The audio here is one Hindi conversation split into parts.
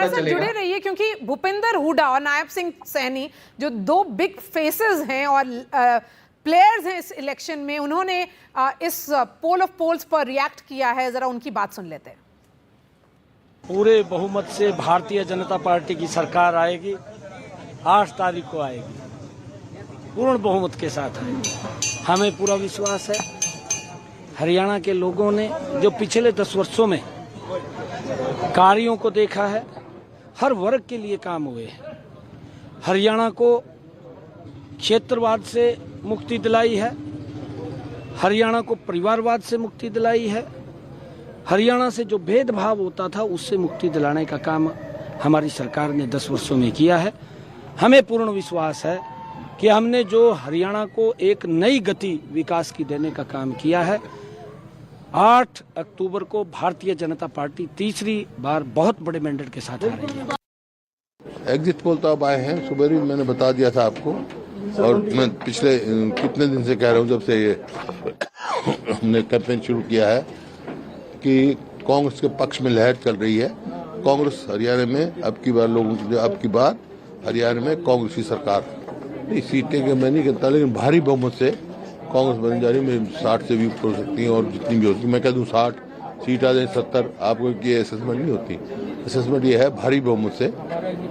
हमारे साथ जुड़े रहिए, क्योंकि भूपेंद्र हुड्डा और नायब सिंह सैनी जो दो बिग फेसेस हैं और प्लेयर्स हैं इस इलेक्शन में, उन्होंने इस पोल ऑफ पोल्स पर रिएक्ट किया है। जरा उनकी बात सुन लेते हैं। पूरे बहुमत से भारतीय जनता पार्टी की सरकार आएगी, 8 तारीख को आएगी, पूर्ण बहुमत के साथ आएगी। हमें पूरा विश्वास है। हरियाणा के लोगों ने जो पिछले 10 वर्षों में कार्यों को देखा है, हर वर्ग के लिए काम हुए हैं। हरियाणा को क्षेत्रवाद से मुक्ति दिलाई है, हरियाणा को परिवारवाद से मुक्ति दिलाई है, हरियाणा से जो भेदभाव होता था उससे मुक्ति दिलाने का काम हमारी सरकार ने 10 वर्षों में किया है। हमें पूर्ण विश्वास है कि हमने जो हरियाणा को एक नई गति विकास की देने का काम किया है, 8 अक्टूबर को भारतीय जनता पार्टी तीसरी बार बहुत बड़े मैंडेट के साथ आ रही है। एग्जिट पोल तो अब आए हैं, सुबह भी मैंने बता दिया था आपको, और मैं पिछले कितने दिन से कह रहा हूँ, जब से ये हमने कैंपेन शुरू किया है, कि कांग्रेस के पक्ष में लहर चल रही है। कांग्रेस हरियाणा में अब की बार हरियाणा में कांग्रेस की सरकार, नहीं सीटें के मैं नहीं कहता, लेकिन भारी बहुमत से कांग्रेस बन जा रही है। 60 से भी ऊपर हो सकती है, और जितनी भी होती, मैं कह दूं 60 सीट आ जाए, 70, आपको ये असेसमेंट नहीं होती। असेसमेंट ये है, भारी बहुमत से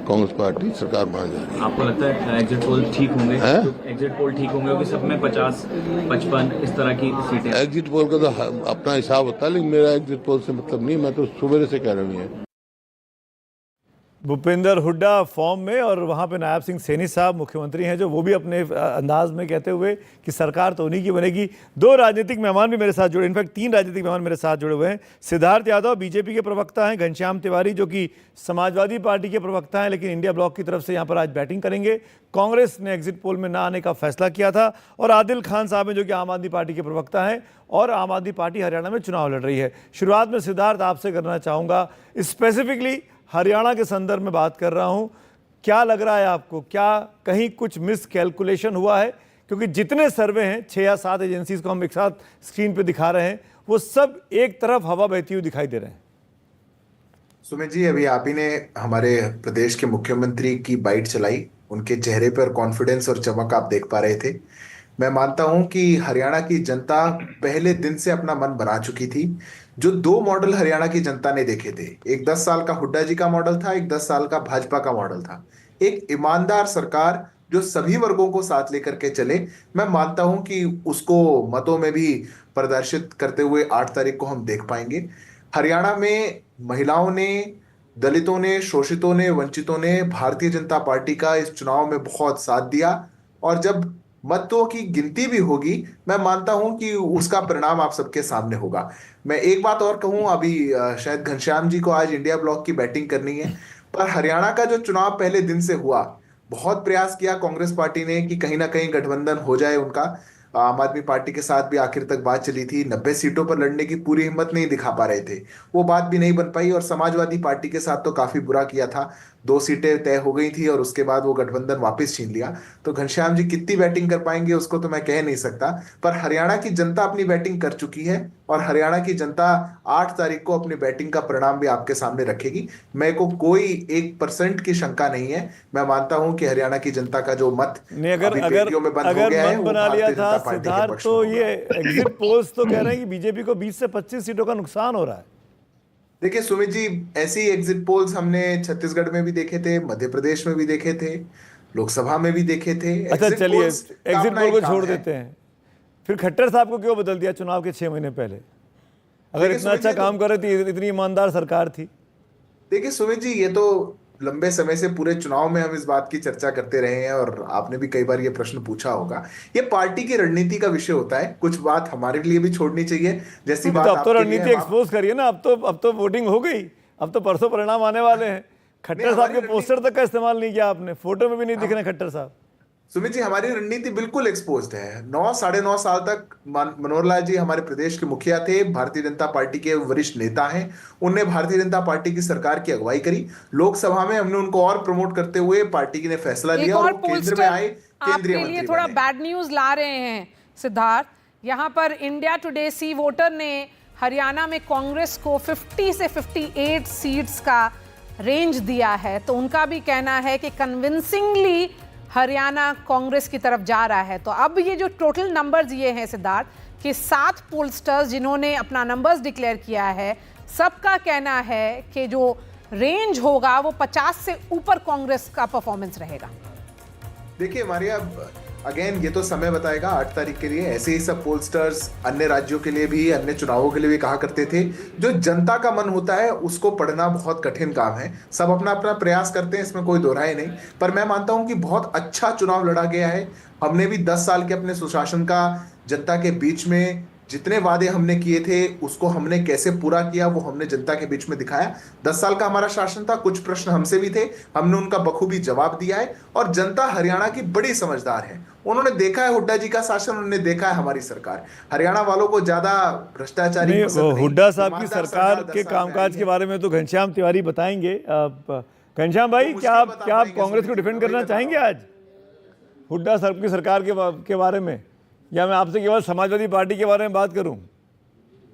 कांग्रेस पार्टी सरकार बना जा रही है। आपको लगता है एग्जिट पोल ठीक होंगे? एग्जिट पोल ठीक होंगे कि सब में 50, 55 इस तरह की सीटें? एग्जिट पोल का तो अपना हिसाब होता है, लेकिन मेरा एग्जिट पोल से मतलब नहीं, मैं तो सुबह से कह रहा हूँ। भूपेंद्र हुड्डा फॉर्म में, और वहाँ पे नायब सिंह सैनी साहब मुख्यमंत्री हैं, जो वो भी अपने अंदाज में कहते हुए कि सरकार तो उन्हीं की बनेगी। 2 राजनीतिक मेहमान भी मेरे साथ जुड़े, इनफैक्ट 3 राजनीतिक मेहमान मेरे साथ जुड़े हुए हैं। सिद्धार्थ यादव बीजेपी के प्रवक्ता हैं, घनश्याम तिवारी जो कि समाजवादी पार्टी के प्रवक्ता हैं, लेकिन इंडिया ब्लॉक की तरफ से यहाँ पर आज बैटिंग करेंगे। कांग्रेस ने एग्जिट पोल में ना आने का फैसला किया था। और आदिल खान साहब हैं जो कि आम आदमी पार्टी के प्रवक्ता हैं, और आम आदमी पार्टी हरियाणा में चुनाव लड़ रही है। शुरुआत में सिद्धार्थ आपसे करना चाहूँगा, स्पेसिफिकली हरियाणा के संदर्भ में बात कर रहा हूं, क्या लग रहा है आपको, क्या कहीं कुछ मिस कैलकुलेशन हुआ है? क्योंकि जितने सर्वे हैं, 6 या 7 एजेंसीज को हम एक साथ स्क्रीन पे दिखा रहे हैं, वो सब एक तरफ हवा बहती हुई दिखाई दे रहे हैं। सुमित जी, अभी आप ही ने हमारे प्रदेश के मुख्यमंत्री की बाइट चलाई, उनके चेहरे पर कॉन्फिडेंस और चमक आप देख पा रहे थे। मैं मानता हूं कि हरियाणा की जनता पहले दिन से अपना मन बना चुकी थी। जो 2 मॉडल हरियाणा की जनता ने देखे थे, एक 10 साल का हुड्डा जी का मॉडल था, एक 10 साल का भाजपा का मॉडल था। एक ईमानदार सरकार जो सभी वर्गों को साथ लेकर के चले, मैं मानता हूं कि उसको मतों में भी प्रदर्शित करते हुए 8 तारीख को हम देख पाएंगे। हरियाणा में महिलाओं ने, दलितों ने, शोषितों ने, वंचितों ने भारतीय जनता पार्टी का इस चुनाव में बहुत साथ दिया, और जब मतों की गिनती भी होगी, मैं मानता हूं कि उसका परिणाम आप सबके सामने होगा। मैं एक बात और कहूं, अभी शायद घनश्याम जी को आज इंडिया ब्लॉक की बैटिंग करनी है, पर हरियाणा का जो चुनाव पहले दिन से हुआ, बहुत प्रयास किया कांग्रेस पार्टी ने कि कहीं ना कहीं गठबंधन हो जाए उनका। आम आदमी पार्टी के साथ भी आखिर तक बात चली थी, 90 सीटों पर लड़ने की पूरी हिम्मत नहीं दिखा पा रहे थे, वो बात भी नहीं बन पाई। और समाजवादी पार्टी के साथ तो काफी बुरा किया था, 2 सीटें तय हो गई थी और उसके बाद वो गठबंधन वापस छीन लिया। तो घनश्याम जी कितनी बैटिंग कर पाएंगे उसको तो मैं कह नहीं सकता, पर हरियाणा की जनता अपनी बैटिंग कर चुकी है, और हरियाणा की जनता 8 तारीख को अपनी बैटिंग का परिणाम भी आपके सामने रखेगी। मेरे को कोई 1% की शंका नहीं है। मैं मानता हूं कि हरियाणा की जनता का जो मत अगर मन बना लिया था सिद्धार्थ, तो ये एग्जिट पोल्स तो कह रहे हैं कि बीजेपी को 20 से 25 सीटों का नुकसान हो रहा है। देखिए सुमित जी, ऐसी एग्जिट पोल्स हमने छत्तीसगढ़ में भी देखे थे, मध्य प्रदेश में भी देखे थे, लोकसभा में भी देखे थे। अच्छा चलिए, एग्जिट पोल को छोड़ देते हैं, फिर खट्टर साहब को क्यों बदल दिया चुनाव के 6 महीने पहले? अगर इतना अच्छा काम कर रही थी, इतनी ईमानदार सरकार थी। देखिए सुमित जी, ये तो लंबे समय से पूरे चुनाव में हम इस बात की चर्चा करते रहे हैं, और आपने भी कई बार ये प्रश्न पूछा होगा। ये पार्टी की रणनीति का विषय होता है, कुछ बात हमारे लिए भी छोड़नी चाहिए, जैसी बात अब तो रणनीति एक्सपोज करिए ना। अब तो वोटिंग हो गई, अब तो परसों परिणाम आने वाले हैं। खट्टर साहब के पोस्टर तक का इस्तेमाल नहीं किया आपने, फोटो में भी नहीं दिख रहे खट्टर साहब। सुमित जी, हमारी रणनीति बिल्कुल एक्सपोज्ड है। 9 साढ़े 9 साल तक मनोहर लाल जी हमारे प्रदेश के मुखिया थे, भारतीय जनता पार्टी के वरिष्ठ नेता हैं। उनने भारतीय जनता पार्टी की सरकार की अगुवाई करी। लोकसभा में हमने उनको और प्रमोट करते हुए पार्टी ने फैसला लिया, और केंद्र में आए, केंद्रीय मंत्री बने। थोड़ा बैड न्यूज ला रहे हैं सिद्धार्थ। यहाँ पर इंडिया टुडे सी वोटर ने हरियाणा में कांग्रेस को 50 से 58 सीट्स का रेंज दिया है, तो उनका भी कहना है कि कन्विंसिंगली हरियाणा कांग्रेस की तरफ जा रहा है। तो अब ये जो टोटल नंबर्स ये हैं सिद्धार्थ, कि 7 पोलस्टर्स जिन्होंने अपना नंबर्स डिक्लेयर किया है, सबका कहना है कि जो रेंज होगा वो 50 से ऊपर कांग्रेस का परफॉर्मेंस रहेगा। देखिए मारिया, अगेन ये तो समय बताएगा 8 तारीख के लिए। ऐसे ही सब पोलस्टर्स अन्य राज्यों के लिए भी, अन्य चुनावों के लिए भी कहा करते थे। जो जनता का मन होता है उसको पढ़ना बहुत कठिन काम है। सब अपना अपना प्रयास करते हैं, इसमें कोई दो राय नहीं। पर मैं मानता हूं कि बहुत अच्छा चुनाव लड़ा गया है। हमने भी 10 साल के अपने सुशासन का जनता के बीच में जितने वादे हमने किए थे उसको हमने कैसे पूरा किया वो हमने जनता के बीच में दिखाया। 10 साल का हमारा शासन था, कुछ प्रश्न हमसे भी थे, हमने उनका बखूबी जवाब दिया है। और जनता हरियाणा की बड़ी समझदार है, उन्होंने देखा है हुड्डा जी का शासन, उन्होंने देखा है हमारी सरकार। हरियाणा वालों को ज्यादा भ्रष्टाचारी नहीं, पसंद नहीं। हुड्डा साहब की ईमानदार सरकार 10 के साल कामकाज में के आई बारे में तो घनश्याम तिवारी बताएंगे। घनश्याम भाई, वो क्या मुझे आप बता कांग्रेस को पाएंगे, डिफेंड वही करना बता चाहेंगे आज हुड्डा साहब की सरकार के बारे में, या मैं आपसे केवल समाजवादी पार्टी के बारे में बात करूं?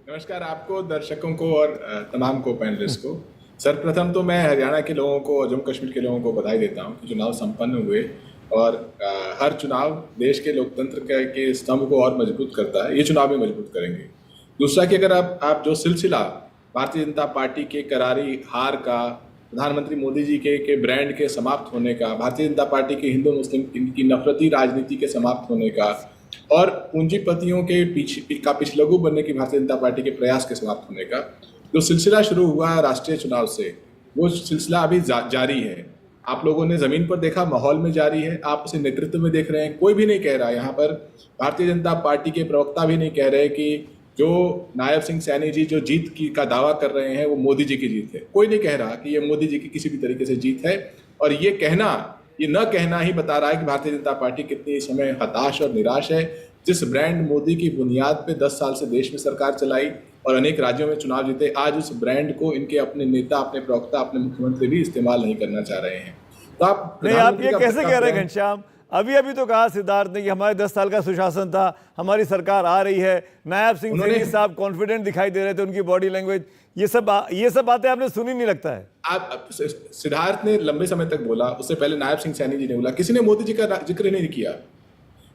नमस्कार आपको, दर्शकों को और तमाम को पैनलिस्ट को। सर्वप्रथम तो मैं हरियाणा के लोगों को और जम्मू कश्मीर के लोगों को बधाई देता हूं कि चुनाव संपन्न हुए और हर चुनाव देश के लोकतंत्र के स्तंभ को और मजबूत करता है। ये चुनाव भी मजबूत करेंगे। दूसरा कि अगर आप जो सिलसिला भारतीय जनता पार्टी के करारी हार का, प्रधानमंत्री मोदी जी के ब्रांड के समाप्त होने का, भारतीय जनता पार्टी के हिंदू मुस्लिम की नफरती राजनीति के समाप्त होने का और पूंजीपतियों के पिछलगू बनने की भारतीय जनता पार्टी के प्रयास के समाप्त होने का जो सिलसिला शुरू हुआ है राष्ट्रीय चुनाव से, वो सिलसिला अभी जारी है। आप लोगों ने जमीन पर देखा, माहौल में जारी है, आप उसे नेतृत्व में देख रहे हैं। कोई भी नहीं कह रहा, यहाँ पर भारतीय जनता पार्टी के प्रवक्ता भी नहीं कह रहे कि जो नायब सिंह सैनी जी जो जीत का दावा कर रहे हैं वो मोदी जी की जीत है। कोई नहीं कह रहा कि ये मोदी जी की किसी भी तरीके से जीत है। और ये न कहना ही बता रहा है कि भारतीय जनता पार्टी कितनी इस समय हताश और निराश है। जिस ब्रांड मोदी की बुनियाद पे 10 साल से देश में सरकार चलाई और अनेक राज्यों में चुनाव जीते, आज उस ब्रांड को इनके अपने नेता, अपने प्रवक्ता, अपने मुख्यमंत्री भी इस्तेमाल नहीं करना चाह रहे हैं। तो आप ये कैसे कह रहे हैं घनश्याम? अभी तो कहा सिद्धार्थ ने कि हमारे 10 साल का सुशासन था, हमारी सरकार आ रही है। नायब सिंह सैनी साहब कॉन्फिडेंट दिखाई दे रहे थे, उनकी बॉडी लैंग्वेज, ये सब बातें आपने सुनी नहीं लगता है? आप सिद्धार्थ ने लंबे समय तक बोला, उससे पहले नायब सिंह सैनी जी ने बोला, किसी ने मोदी जी का जिक्र नहीं किया।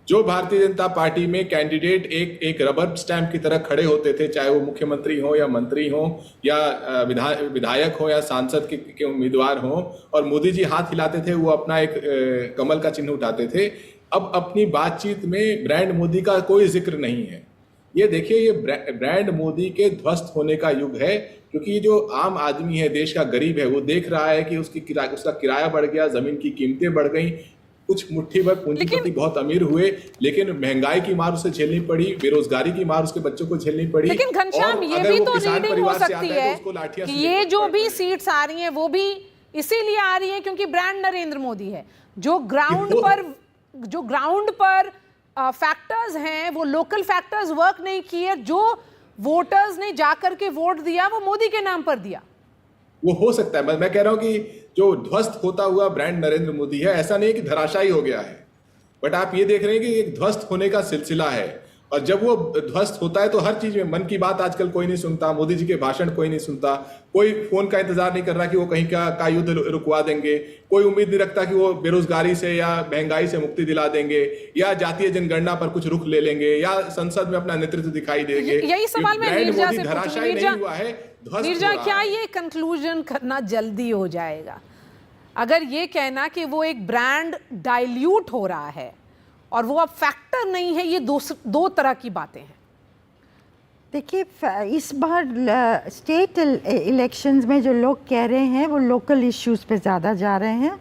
जो भारतीय जनता पार्टी में कैंडिडेट एक रबर स्टैंप की तरह खड़े होते थे, चाहे वो मुख्यमंत्री हो या मंत्री हो या विधायक हो या सांसद के उम्मीदवार हो, और मोदी जी हाथ हिलाते थे, वो अपना एक कमल का चिन्ह उठाते थे। अब अपनी बातचीत में ब्रांड मोदी का कोई जिक्र नहीं है। ये देखिए, ये ब्रांड मोदी के ध्वस्त होने का युग है, क्योंकि जो आम आदमी है, देश का गरीब है, वो देख रहा है कि उसका किराया बढ़ गया, जमीन की कीमतें बढ़ गई, कुछ मुट्ठी भर पूंजीपति बहुत अमीर हुए, लेकिन महंगाई की मार उसे झेलनी पड़ी, बेरोजगारी की मार उसके बच्चों को झेलनी पड़ी। लेकिन घनश्याम, ये भी तो रीडिंग हो सकती है कि ये जो भी सीट्स आ रही हैं वो भी इसीलिए आ रही है क्योंकि ब्रांड नरेंद्र मोदी है। जो ग्राउंड पर फैक्टर्स हैं, वो लोकल फैक्टर्स वर्क नहीं किए। जो वोटर्स ने जाकर के वोट दिया वो मोदी के नाम पर दिया। वो हो सकता है, मैं कह रहा हूं कि जो ध्वस्त होता हुआ ब्रांड नरेंद्र मोदी है, ऐसा नहीं है कि धराशायी हो गया है, बट आप ये देख रहे हैं कि एक ध्वस्त होने का सिलसिला है। और जब वो ध्वस्त होता है तो हर चीज में, मन की बात आजकल कोई नहीं सुनता, मोदी जी के भाषण कोई नहीं सुनता, कोई फोन का इंतजार नहीं कर रहा कि वो कहीं का युद्ध रुकवा देंगे, कोई उम्मीद नहीं रखता कि वो बेरोजगारी से या महंगाई से मुक्ति दिला देंगे या जातीय जनगणना पर कुछ रुख ले लेंगे या संसद में अपना नेतृत्व दिखाई देंगे। यही सवाल मैं नीरजा से धराशायी नहीं हुआ है, नीरजा, क्या ये कंक्लूजन करना जल्दी हो जाएगा अगर ये कहना कि वो एक ब्रांड डाइल्यूट हो रहा है और वो अब फैक्टर नहीं है? ये दो तरह की बातें हैं। देखिए, इस बार स्टेट इलेक्शंस में जो लोग कह रहे हैं वो लोकल इश्यूज पे ज़्यादा जा रहे हैं।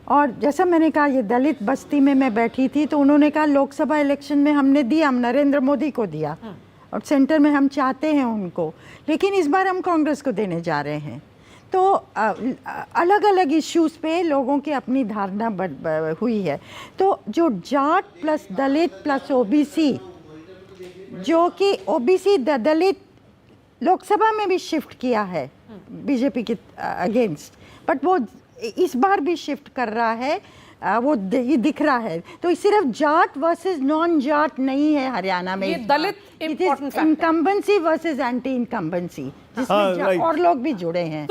और जैसा मैंने कहा, ये दलित बस्ती में मैं बैठी थी तो उन्होंने कहा लोकसभा इलेक्शन में हमने दिया, हम नरेंद्र मोदी को दिया और सेंटर में हम चाहते हैं उनको, लेकिन इस बार हम कांग्रेस को देने जा रहे हैं। तो अलग अलग इश्यूज पे लोगों की अपनी धारणा हुई है। तो जो जाट प्लस दलित प्लस ओबीसी, जो कि ओबीसी दलित लोकसभा में भी शिफ्ट किया है बीजेपी के अगेंस्ट, बट वो इस बार भी शिफ्ट कर रहा है, वो ये दिख रहा है। तो सिर्फ जाट वर्सेस नॉन जाट नहीं है हरियाणा में, ये Dalit important factor, incumbency versus anti incumbency, जिसमें और लोग भी जुड़े हैं।